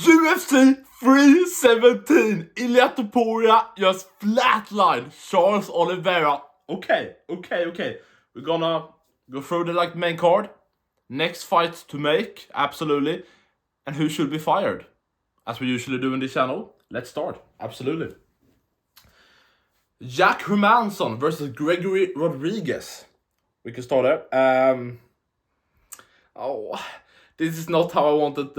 UFC 317. Ilia Topuria just flatlined Charles Oliveira. Okay. We're gonna go through the main card. Next fight to make, absolutely. And who should be fired, as we usually do in this channel. Let's start, absolutely. Jack Hermansson versus Gregory Rodrigues. We can start there. This is not how I wanted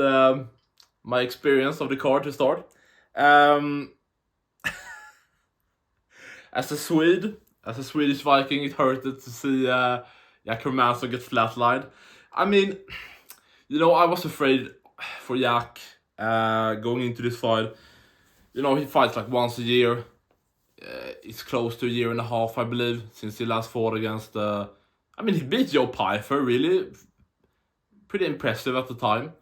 my experience of the card to start. As a Swedish Viking, it hurted to see Jack Hermansson get flatlined. I mean, I was afraid for Jack going into this fight. He fights once a year. It's close to a year and a half, I believe, since he last fought against... he beat Joe Pyfer, really. Pretty impressive at the time.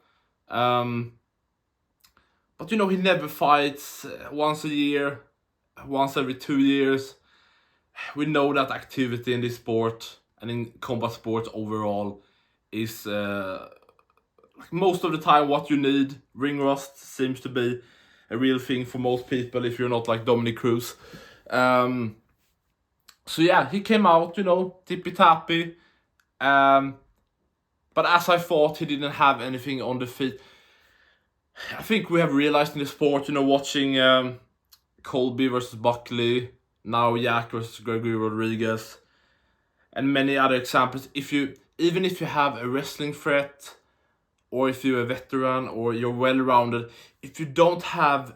But, he never fights once a year, once every 2 years. We know that activity in this sport and in combat sports overall is most of the time what you need. Ring rust seems to be a real thing for most people if you're not like Dominic Cruz. So yeah, he came out, tippy-tappy. But as I thought, he didn't have anything on the feet. I think we have realized in the sport, watching Colby versus Buckley, now Jack versus Gregory Rodrigues, and many other examples. Even if you have a wrestling threat, or if you're a veteran, or you're well-rounded, if you don't have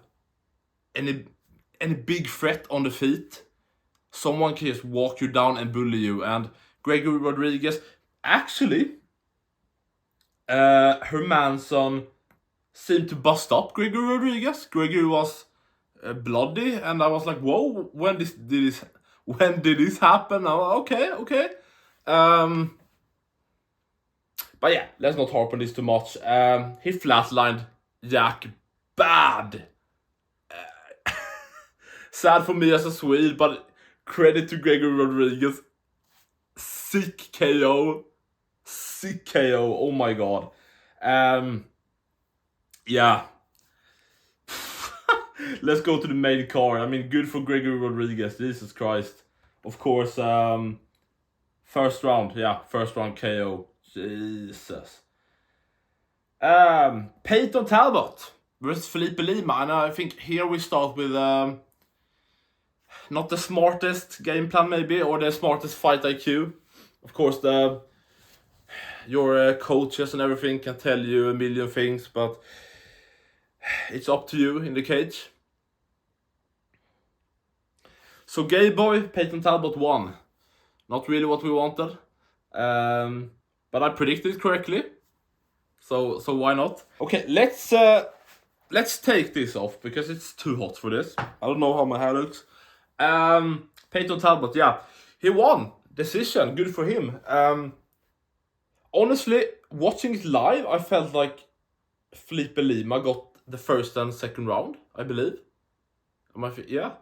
any big threat on the feet, someone can just walk you down and bully you. And Gregory Rodrigues, actually, Hermansson seemed to bust up Gregory Rodrigues. Gregory was bloody, and I was like, whoa, when did this happen? Okay. But yeah, let's not harp on this too much. He flatlined Jack bad. Sad for me as a Swede, but credit to Gregory Rodrigues. Sick KO. Oh my god. Yeah. Let's go to the main card. Good for Gregory Rodrigues. Jesus Christ. Of course, first round KO. Jesus. Peyton Talbot versus Felipe Lima. And I think here we start with not the smartest game plan maybe, or the smartest fight IQ. Of course, your coaches and everything can tell you a million things, but it's up to you in the cage. So gay boy, Peyton Talbot won. Not really what we wanted. But I predicted correctly. So why not? Okay, let's take this off because it's too hot for this. I don't know how my hair looks. Peyton Talbot, yeah. He won. Decision, good for him. Honestly, watching it live, I felt like Felipe Lima got the first and second round, I believe. Yeah,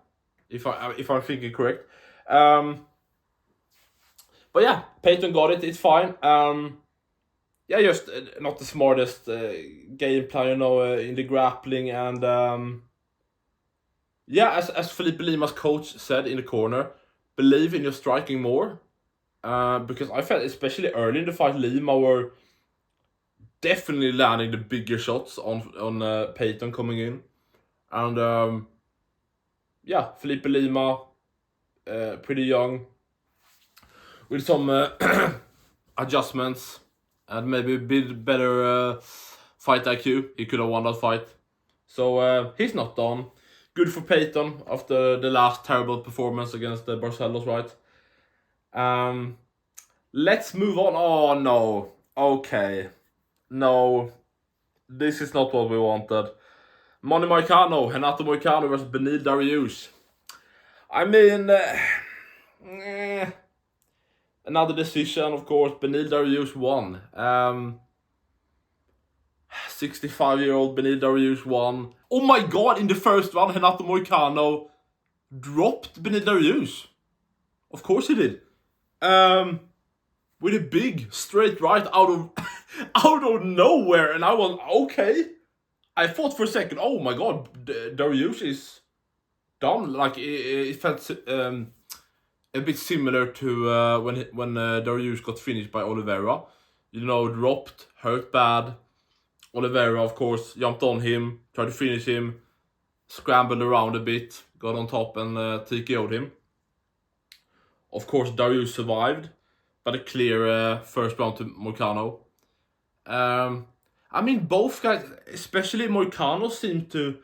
if I'm thinking correct. But yeah, Peyton got it. It's fine. Yeah, just not the smartest game plan, in the grappling, and yeah, as Felipe Lima's coach said in the corner, believe in your striking more. Because I felt, especially early in the fight, Lima were definitely landing the bigger shots on Peyton coming in. And yeah, Felipe Lima, pretty young, with some adjustments and maybe a bit better fight IQ. He could have won that fight. So he's not done. Good for Peyton after the last terrible performance against the Barcelos, right? Let's move on. Oh no. Okay. No. This is not what we wanted. Money Moicano, Moicano versus Benil Dariush. Another decision, of course. Benil Dariush won. 65-year-old Benil Dariush won. Oh my god, in the first round, Hermansson Moicano dropped Benil Dariush. Of course he did. With a big straight right out of nowhere, and I was okay. I thought for a second, oh my god, Dariush is done. Like it felt a bit similar to when Dariush got finished by Oliveira. You know, dropped, hurt bad. Oliveira, of course, jumped on him, tried to finish him, scrambled around a bit, got on top and TKO'd him. Of course, Dariush survived, but a clear first round to Moicano. I mean, both guys, especially Moicano, seemed to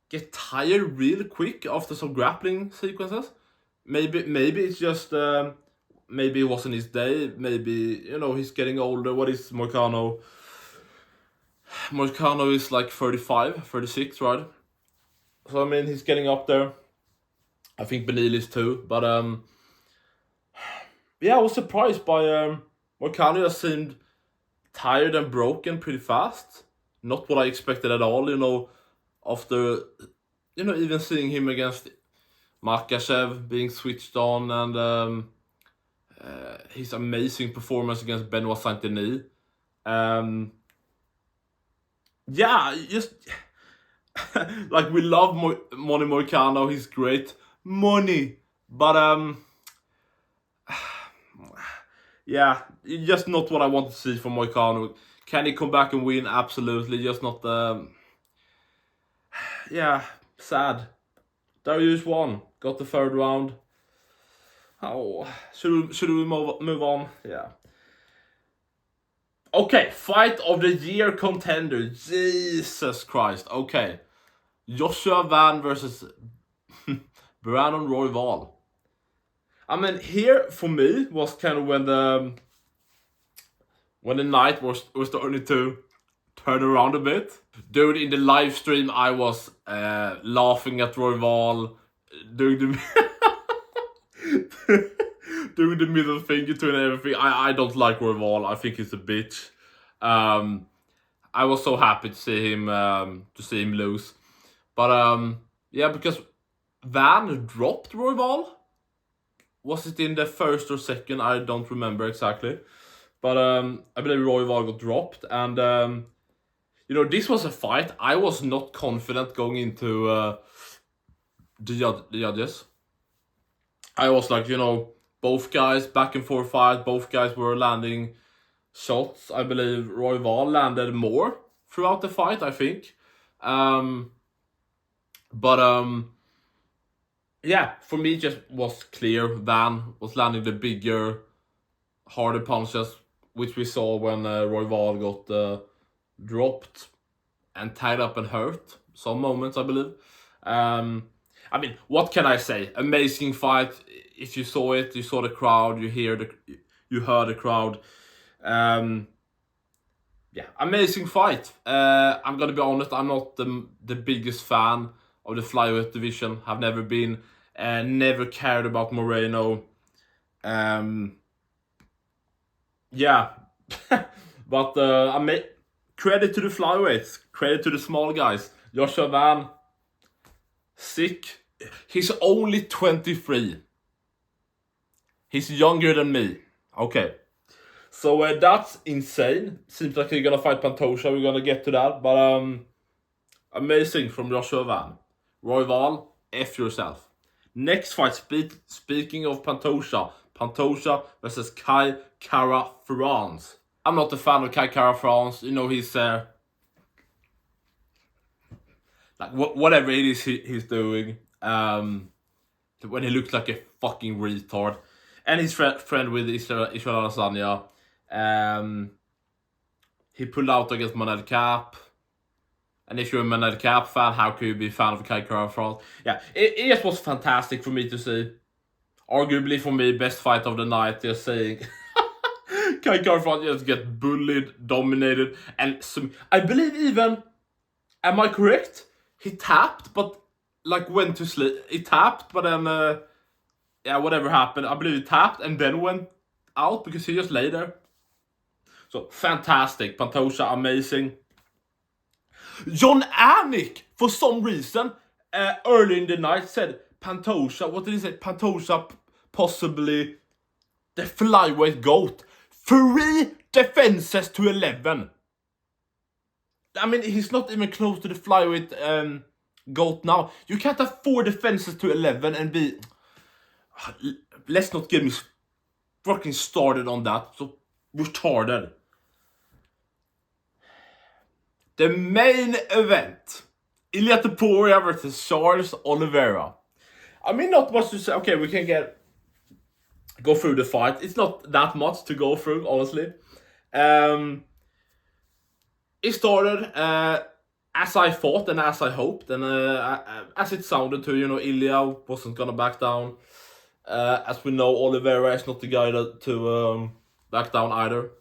get tired real quick after some grappling sequences. Maybe it's just maybe it wasn't his day. Maybe, you know, he's getting older. What is Moicano? Moicano is like 35, 36, right? So I mean, he's getting up there. I think Benil is too, but yeah, I was surprised by Moicano. Just seemed tired and broken pretty fast. Not what I expected at all, you know, after, you know, even seeing him against Makachev being switched on, and his amazing performance against Benoit Saint-Denis. Yeah, just like, we love Money Moicano, he's great. Money, but yeah, just not what I want to see from Moicano. Can he come back and win? Absolutely, just not. Yeah, sad. Dariush won, got the third round. Oh, should we move on? Yeah. Okay, fight of the year contender. Jesus Christ. Okay, Joshua Van versus Brandon Royval. I mean, here for me was kind of when the night was starting to turn around a bit. Dude, in the live stream, I was laughing at Royval, doing the doing the middle finger to and everything. I don't like Royval. I think he's a bitch. I was so happy to see him lose, but yeah, because Van dropped Royval. Was it in the first or second? I don't remember exactly. But I believe Royval got dropped. And, you know, this was a fight. I was not confident going into the judges. I was like, you know, both guys, back and forth fight. Both guys were landing shots. I believe Royval landed more throughout the fight, I think. Yeah, for me, it just was clear Van was landing the bigger, harder punches, which we saw when Royval got dropped and tied up and hurt. Some moments, I believe. I mean, what can I say? Amazing fight. If you saw it, you saw the crowd, you heard the crowd. Yeah, amazing fight. I'm gonna be honest, I'm not the biggest fan of the flyweight division. Have never been, never cared about Moreno. Yeah, but I mean, credit to the flyweights, credit to the small guys. Joshua Van, sick. He's only 23. He's younger than me. Okay. So that's insane. Seems like he's gonna fight Pantoja. We're gonna get to that. But amazing from Joshua Van. Royval, F yourself. Next fight, speaking of Pantoja versus Kai Kara France. I'm not a fan of Kai Kara France. You know, he's like whatever it is he's doing. When he looks like a fucking retard. And his friend with Israel Adesanya. He pulled out against Manel Cap. And if you're a Manel Cap fan, how could you be a fan of Kai Kara France? Yeah, it just was fantastic for me to see. Arguably for me, best fight of the night. Just saying, Kai Kara France just get bullied, dominated, and I believe even. Am I correct? He tapped, but like went to sleep. He tapped, but then yeah, whatever happened. I believe he tapped and then went out because he just lay there. So fantastic, Pantoja, amazing. John Anik, for some reason, early in the night said Pantoja. What did he say? Pantoja possibly the flyweight GOAT. 3 defenses to 11. I mean, he's not even close to the flyweight GOAT now. You can't have 4 defenses to 11 and be... Let's not get me fucking started on that. So retarded. The main event. Ilia Topuria versus Charles Oliveira. I mean, not much to say. Okay, we can go through the fight. It's not that much to go through, honestly. It started as I thought and as I hoped, and as it sounded to, you know, Ilia wasn't gonna back down. As we know, Oliveira is not the guy to back down either.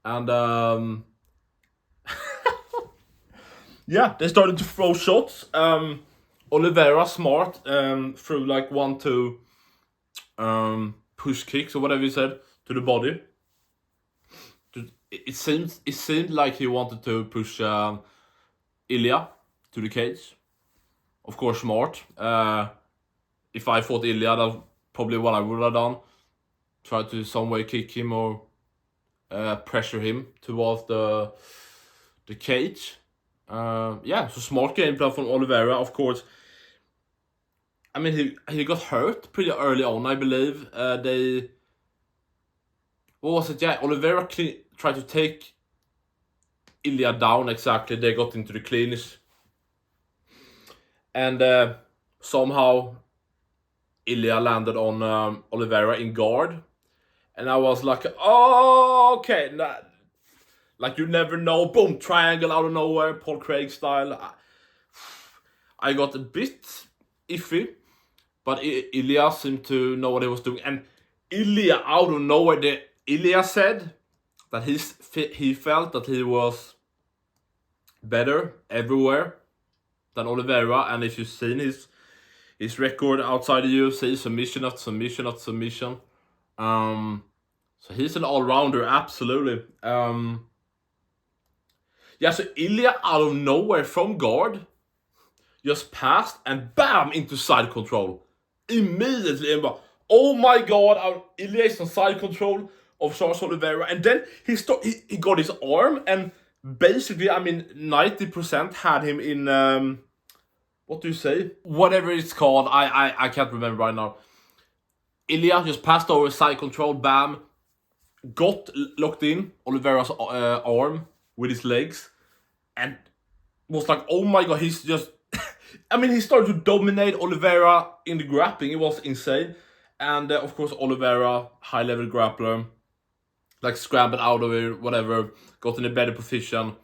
And yeah, they started to throw shots. Oliveira smart threw like 1-2 push kicks or whatever you said to the body. It seemed like he wanted to push Ilia to the cage. Of course, smart. If I fought Ilia, that's probably what I would have done. Try to some way kick him or pressure him towards the cage. Yeah, so smart game plan from Oliveira, of course. I mean, he got hurt pretty early on, I believe. What was it? Yeah, Oliveira tried to take Ilia down, exactly. They got into the clinch. And somehow Ilia landed on Oliveira in guard. And I was like, oh, okay. Nah. Like, you never know. Boom, triangle out of nowhere, Paul Craig style. I got a bit iffy. But Ilia seemed to know what he was doing. And Ilia, out of nowhere, Ilia said that he felt that he was better everywhere than Oliveira. And if you've seen his record outside the UFC, submission after submission after submission. So he's an all-rounder, absolutely. Yeah, so Ilia out of nowhere from guard just passed and bam into side control. Immediately, and oh my god, Ilia is on side control of Charles Oliveira, and then he got his arm, and basically, I mean, 90% had him in what do you say? Whatever it's called, I can't remember right now. Ilia just passed over side control, bam, got locked in Oliveira's arm with his legs, and was like, oh my god, he's just... I mean, he started to dominate Oliveira in the grappling. It was insane. And of course, Oliveira, high-level grappler, like scrambled out of it, whatever, got in a better position.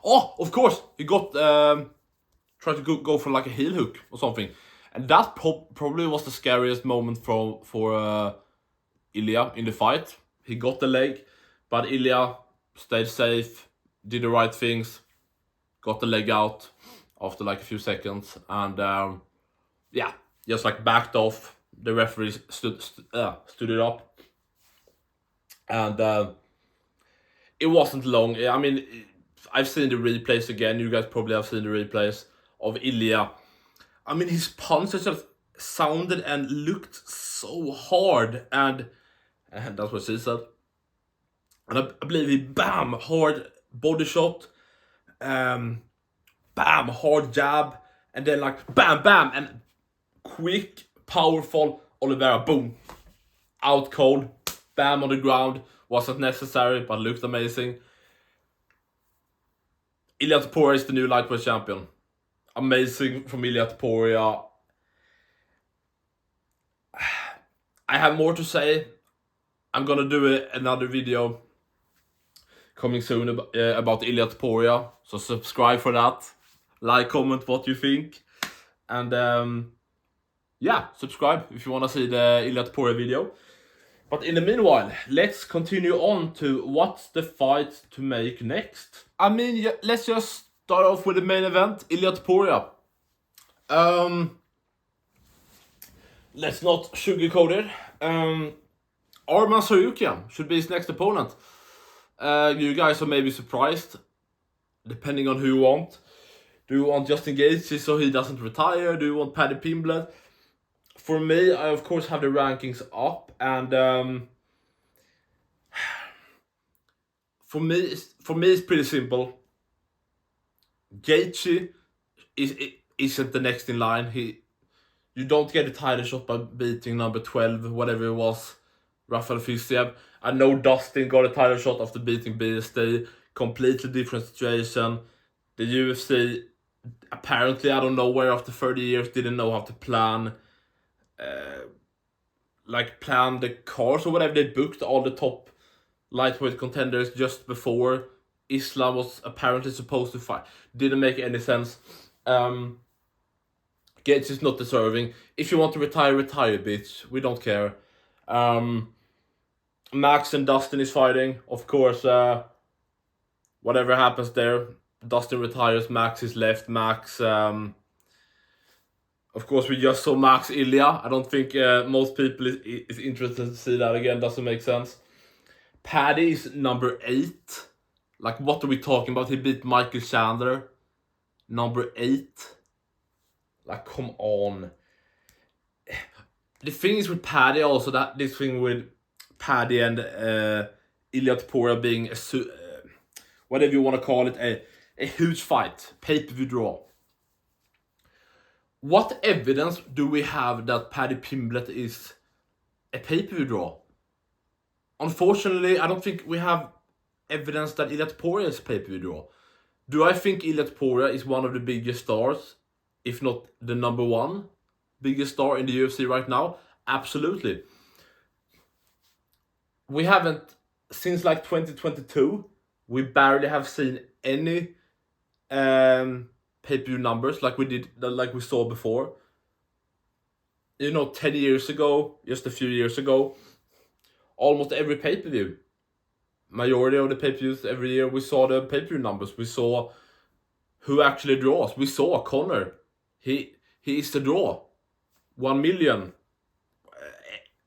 Oh, of course, he got tried to go for like a heel hook or something, and that probably was the scariest moment for Ilia in the fight. He got the leg, but Ilia stayed safe, did the right things, got the leg out after like a few seconds, and yeah, just like backed off. The referee stood it up, and it wasn't long. I mean, I've seen the replays again. You guys probably have seen the replays of Ilia. I mean, his punches just sounded and looked so hard, and that's what she said. And I believe he bam, hard body shot, bam, hard jab, and then like bam, bam, and quick, powerful Oliveira, boom, out cold, bam on the ground. Wasn't necessary, but looked amazing. Ilia Topuria is the new lightweight champion. Amazing from Ilia Topuria. I have more to say. I'm gonna do another video coming soon about Ilia Topuria, so subscribe for that. Like, comment what you think, and yeah, subscribe if you want to see the Ilia Topuria video. But in the meanwhile, let's continue on to what's the fight to make next. I mean, let's just start off with the main event, Ilia Topuria. Let's not sugarcoat it. Hermansson should be his next opponent. You guys are maybe surprised, depending on who you want. Do you want Justin Gaethje so he doesn't retire? Do you want Paddy Pimblett? For me, I of course have the rankings up, and for me it's pretty simple. Gaethje isn't the next in line. You don't get a title shot by beating number 12, whatever it was, Rafael Fiziev. I know Dustin got a title shot after beating BSD. Completely different situation. The UFC, apparently, I don't know where after 30 years, didn't know how to plan the cars or whatever. They booked all the top lightweight contenders just before Islam was apparently supposed to fight. Didn't make any sense. Gates is not deserving. If you want to retire, bitch. We don't care. Max and Dustin is fighting. Of course, whatever happens there, Dustin retires, Max is left. Max, of course, we just saw Max Ilia. I don't think most people is interested to see that again. Doesn't make sense. Paddy is number 8. Like, what are we talking about? He beat Michael Chandler. Number 8. Like, come on. The thing is with Paddy also, that this thing with Paddy and Ilia Topuria being whatever you want to call it, a huge fight, pay-per-view draw. What evidence do we have that Paddy Pimblett is a pay-per-view draw? Unfortunately, I don't think we have evidence that Ilia Topuria is a pay-per-view draw. Do I think Ilia Topuria is one of the biggest stars, if not the number 1 biggest star in the UFC right now? Absolutely. We haven't, since like 2022, we barely have seen any pay-per-view numbers like we saw before. 10 years ago, just a few years ago, almost every pay-per-view, majority of the pay-per-views every year, we saw the pay-per-view numbers. We saw who actually draws. We saw Conor. He is the draw. 1 million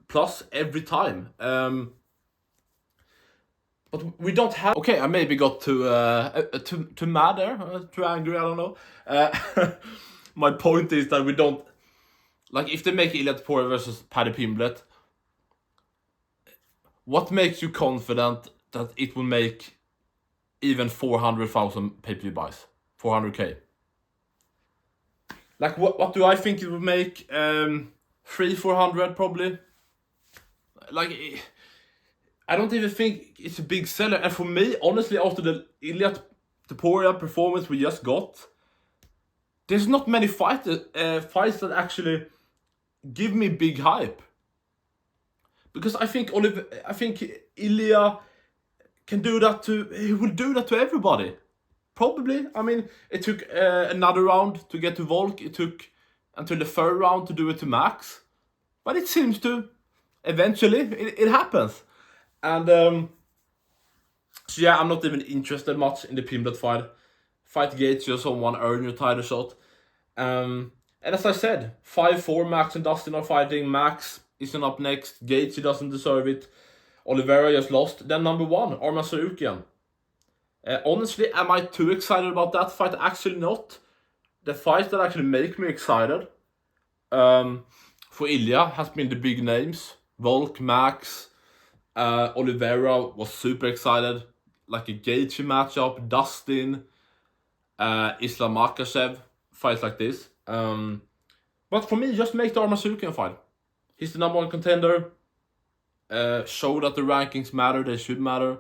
plus every time. But we don't have. Okay, I maybe got too mad there, too angry. I don't know. My point is that we don't, like, if they make Ilia Topuria versus Paddy Pimblett, what makes you confident that it will make even 400,000 pay-per-view buys, 400k? Like, what do I think it would make? 300-400 probably. Like, I don't even think it's a big seller. And for me, honestly, after the Ilia Topuria performance we just got, there's not many fights that actually give me big hype. Because I think Ilia can do that he will do that to everybody. Probably. I mean, it took another round to get to Volk. It took until the 3rd round to do it to Max. But it seems to, eventually, it happens. And, so yeah, I'm not even interested much in the Pimblett fight. Fight Gaethje or someone, earn your title shot. And as I said, 5-4, Max and Dustin are fighting. Max isn't up next. Gaethje doesn't deserve it. Oliveira just lost. Then number 1, Hermansson. Honestly, am I too excited about that fight? Actually not. The fights that actually make me excited for Ilia has been the big names. Volk, Max, Oliveira was super excited. Like a Gaethje matchup, Dustin, Islam Makhachev, fights like this. But for me, just make the Hermansson fight. He's the number 1 contender. Show that the rankings matter, they should matter.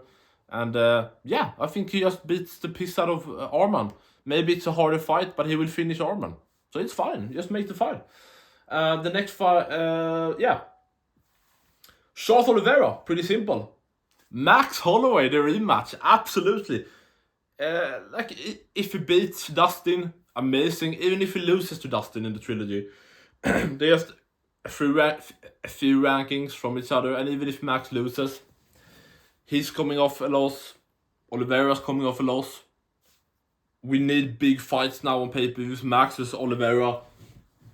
And yeah, I think he just beats the piss out of Arman. Maybe it's a harder fight, but he will finish Arman. So it's fine, just make the fight. The next fight, yeah. Charles Oliveira, pretty simple. Max Holloway, the rematch, absolutely. Like, if he beats Dustin, amazing. Even if he loses to Dustin in the trilogy, they just a few rankings from each other. And even if Max loses, he's coming off a loss. Oliveira's coming off a loss. We need big fights now on pay-per-views. Max vs Oliveira,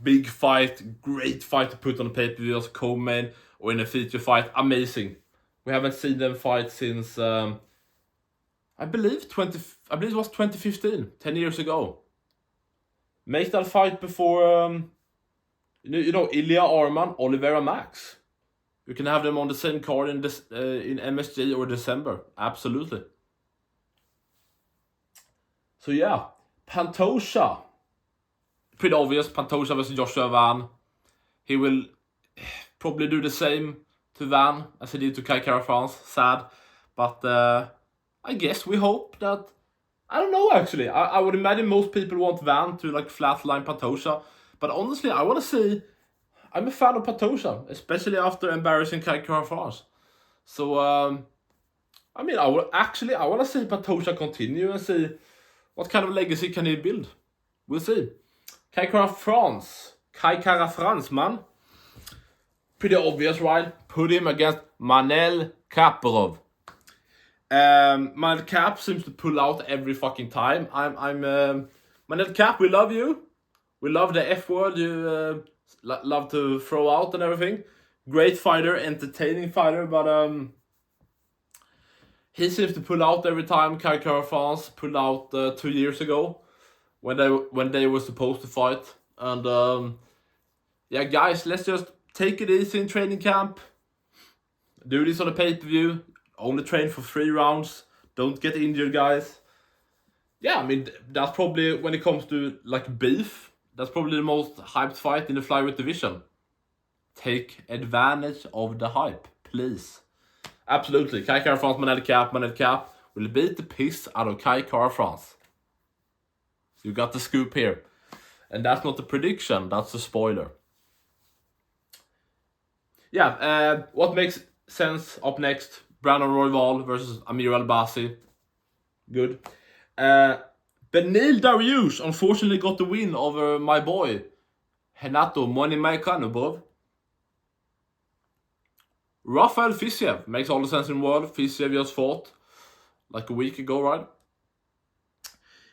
big fight, great fight to put on a pay-per-view as a co-main or in a feature fight. Amazing. We haven't seen them fight since I believe it was 2015, 10 years ago. Make that fight before Ilia, Arman, Oliveira, Max. You can have them on the same card in MSG or December. Absolutely. So yeah, Pantoja. Pretty obvious. Pantoja versus Joshua Van. He will probably do the same to Van as he did to Kai Kara France. Sad. But I guess we hope that... I don't know, actually. I would imagine most people want Van to like flatline Pantoja. But honestly, I want to see... I'm a fan of Pantoja, especially after embarrassing Kai Kara France. So, I mean, I want to see Pantoja continue and see what kind of legacy can he build. We'll see. Kai Kara France, man. Pretty obvious, right? Put him against Manel Kaparov. Manel Cap seems to pull out every fucking time. Manel Cap, we love you. We love the F word you love to throw out and everything. Great fighter, entertaining fighter, but he seems to pull out every time. Kai Kara France pulled out 2 years ago when they were supposed to fight. And yeah, guys, let's just take it easy in training camp. Do this on a pay-per-view. Only train for 3 rounds. Don't get injured, guys. Yeah, I mean, that's probably, when it comes to like beef, that's probably the most hyped fight in the flyweight division. Take advantage of the hype, please. Absolutely. Kai Kara France, Manel Cap will beat the piss out of Kai Kara France. You got the scoop here. And that's not a prediction, that's a spoiler. Yeah, what makes sense up next? Brandon Royval versus Amir Albasi. Good. Benil Dariush unfortunately got the win over my boy Renato Money Moicano, bro. Rafael Fiziev makes all the sense in the world. Fiziev just fought like a week ago, right?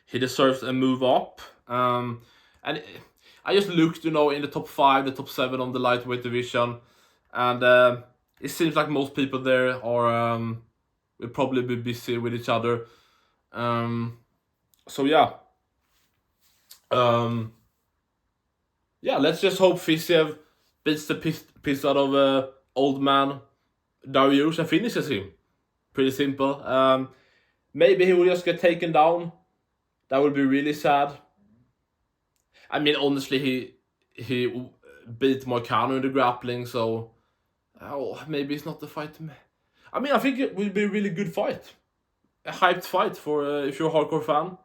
He deserves a move up. And I just looked, in the top 5, the top 7 on the lightweight division. And it seems like most people there are will probably be busy with each other. So yeah. Yeah, let's just hope Fiziev beats the piss out of old man Dariush and finishes him. Pretty simple. Maybe he will just get taken down. That would be really sad. I mean, honestly, he beat Moicano in the grappling, so maybe it's not the fight. I mean, I think it will be a really good fight. A hyped fight for if you're a hardcore fan.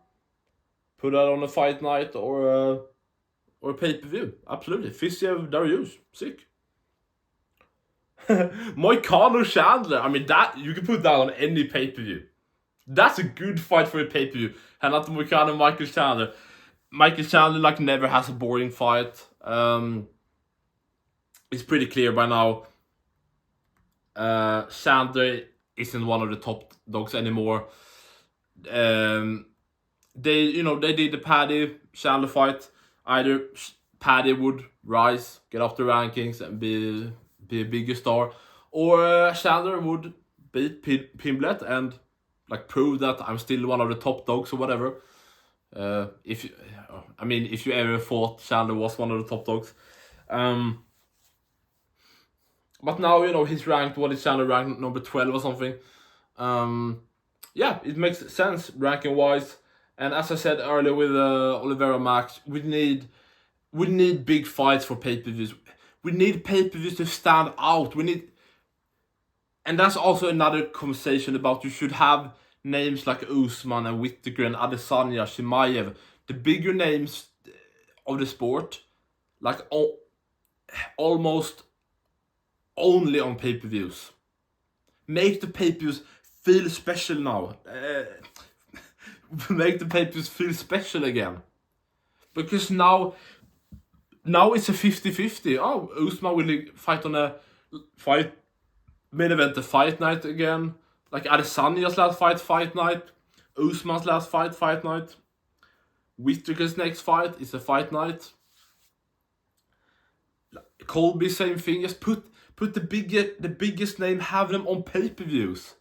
Put that on a fight night or a pay-per-view. Absolutely. Fiziev, Dariush. Sick. Moicano Chandler. I mean, that you can put that on any pay-per-view. That's a good fight for a pay-per-view. Renato Moicano, Michael Chandler. Michael Chandler never has a boring fight. It's pretty clear by now. Chandler isn't one of the top dogs anymore. They did the Paddy Chandler fight. Either Paddy would rise, get up the rankings, and be a bigger star, or Chandler would beat Pimblet and prove that I'm still one of the top dogs or whatever. If you ever thought Chandler was one of the top dogs. But now, he's ranked, what is Chandler ranked, number 12 or something. Yeah, it makes sense ranking wise. And as I said earlier with Oliveira Max, we need big fights for pay-per-views. We need pay-per-views to stand out. And that's also another conversation about you should have names like Usman and Whittaker and Adesanya, Shimaev, the bigger names of the sport, almost only on pay-per-views. Make the pay-per-views feel special now. Make the pay-per-views feel special again. Because now it's a 50-50. Oh, Usman will fight on a main event, the fight night again. Like Adesanya's last fight night. Usman's last fight night. Whittaker's next fight is a fight night. Colby, same thing. Just put the biggest name, have them on pay-per-views.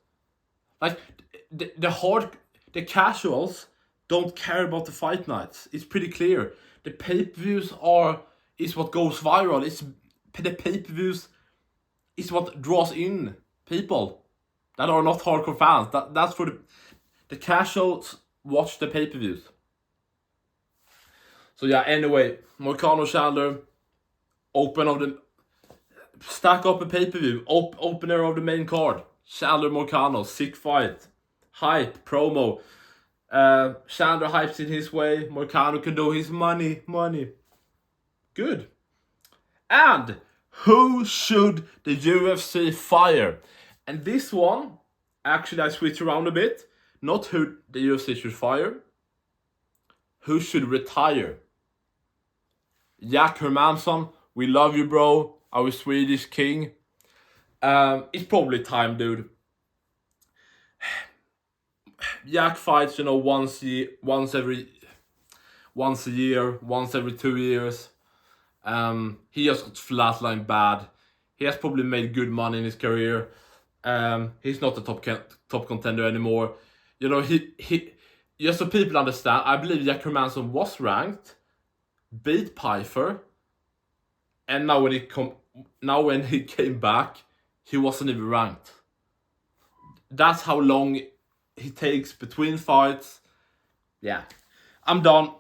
The casuals don't care about the fight nights. It's pretty clear. The pay-per-views is what goes viral. The pay-per-views is what draws in people that are not hardcore fans. That's for the casuals watch the pay-per-views. So yeah, anyway, Moicano Chandler, stack up a pay-per-view, opener of the main card. Chandler Moicano, sick fight. Hype, promo. Chandler hypes in his way, Moicano can do his money. Good. And who should the UFC fire? And this one, actually I switch around a bit. Not who the UFC should fire. Who should retire? Jack Hermansson, we love you, bro. Our Swedish king. It's probably time, dude. Jack fights, once a year, once every 2 years. He just got flatlined bad. He has probably made good money in his career. He's not a top contender anymore. He just so people understand, I believe Jack Hermansson was ranked, beat Pyfer, and now when he came back, he wasn't even ranked. That's how long he takes between fights. Yeah, I'm done.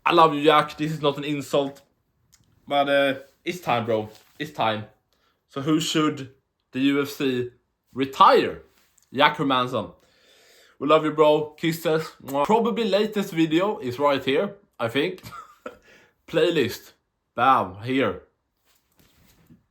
I love you, Jack. This is not an insult, but it's time, bro. It's time. So who should the UFC retire? Jack Hermansson. We love you, bro. Kisses. Probably latest video is right here, I think. Playlist. Bam, here.